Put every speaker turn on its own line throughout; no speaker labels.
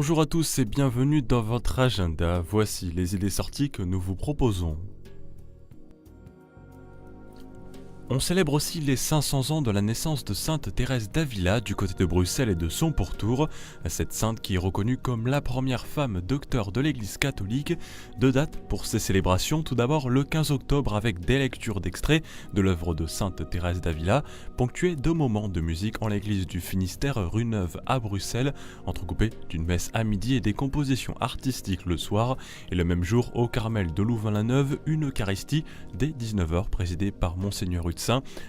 Bonjour à tous et bienvenue dans votre agenda. Voici les idées sorties que nous vous proposons. On célèbre aussi les 500 ans de la naissance de Sainte Thérèse d'Avila du côté de Bruxelles et de son pourtour. Cette sainte qui est reconnue comme la première femme docteur de l'Église catholique. Deux dates pour ces célébrations. Tout d'abord le 15 octobre avec des lectures d'extraits de l'œuvre de Sainte Thérèse d'Avila, ponctuées de moments de musique en l'église du Finistère rue Neuve à Bruxelles, entrecoupées d'une messe à midi et des compositions artistiques le soir. Et le même jour au Carmel de Louvain-la-Neuve, une Eucharistie dès 19h présidée par Monseigneur Hudsin,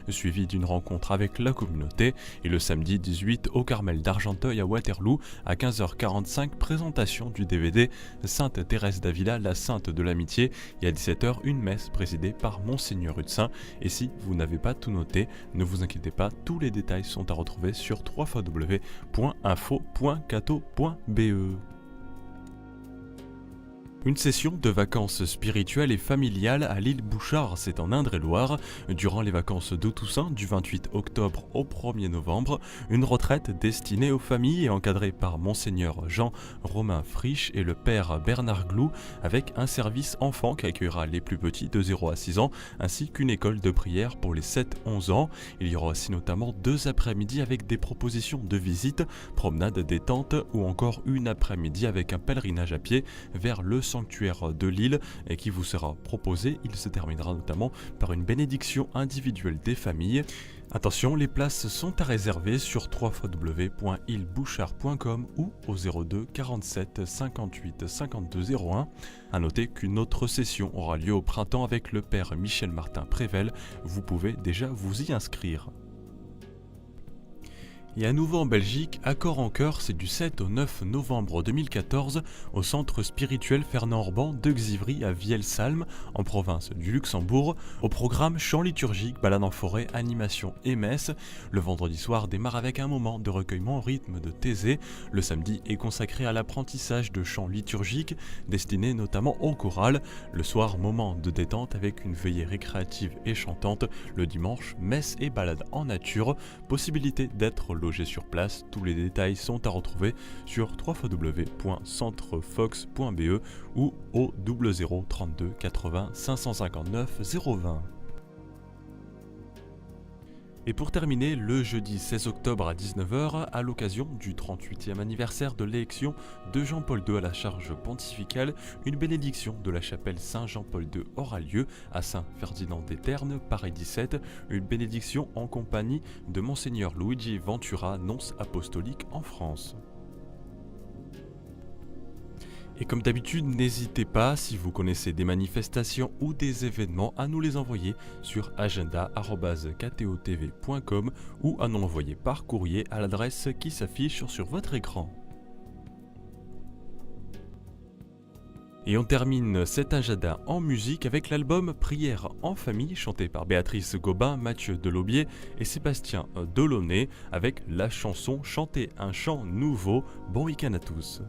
suivi d'une rencontre avec la communauté. Et le samedi 18 au Carmel d'Argenteuil à Waterloo à 15h45, présentation du DVD Sainte Thérèse d'Avila, la sainte de l'amitié, et à 17h une messe présidée par Monseigneur Hudsin. Et si vous n'avez pas tout noté, ne vous inquiétez pas, tous les détails sont à retrouver sur www.info.cato.be. Une session de vacances spirituelles et familiales à l'île Bouchard, c'est en Indre-et-Loire. Durant les vacances de Toussaint, du 28 octobre au 1er novembre, une retraite destinée aux familles et encadrée par Monseigneur Jean-Romain Frisch et le Père Bernard Glou, avec un service enfant qui accueillera les plus petits de 0 à 6 ans, ainsi qu'une école de prière pour les 7-11 ans. Il y aura aussi notamment 2 après-midi avec des propositions de visite, promenade détente ou encore une après-midi avec un pèlerinage à pied vers le sanctuaire de l'île et qui vous sera proposé. Il se terminera notamment par une bénédiction individuelle des familles. Attention, les places sont à réserver sur www.ilbouchard.com ou au 02 47 58 52 01. A noter qu'une autre session aura lieu au printemps avec le père Michel Martin Prével. Vous pouvez déjà vous y inscrire. Et à nouveau en Belgique, Accord en Chœur, c'est du 7 au 9 novembre 2014 au centre spirituel Fernand Orban de Xivry à Vielsalm, en province du Luxembourg, au programme chant liturgique, balade en forêt, animation et messe. Le vendredi soir démarre avec un moment de recueillement au rythme de Thésée. Le samedi est consacré à l'apprentissage de chants liturgiques, destinés notamment au choral. Le soir, moment de détente avec une veillée récréative et chantante. Le dimanche, messe et balade en nature, possibilité d'être logé sur place. Tous les détails sont à retrouver sur www.centrefox.be ou au 00 32 80 559 020. Et pour terminer, le jeudi 16 octobre à 19h, à l'occasion du 38e anniversaire de l'élection de Jean-Paul II à la charge pontificale, une bénédiction de la chapelle Saint-Jean-Paul II aura lieu à Saint-Ferdinand-des-Ternes, Paris 17, une bénédiction en compagnie de Monseigneur Luigi Ventura, nonce apostolique en France. Et comme d'habitude, n'hésitez pas, si vous connaissez des manifestations ou des événements, à nous les envoyer sur agenda@ktotv.com ou à nous l'envoyer par courrier à l'adresse qui s'affiche sur votre écran. Et on termine cet agenda en musique avec l'album Prière en famille, chanté par Béatrice Gobin, Mathieu Delaubier et Sébastien Delaunay, avec la chanson Chanter un chant nouveau. Bon week-end à tous.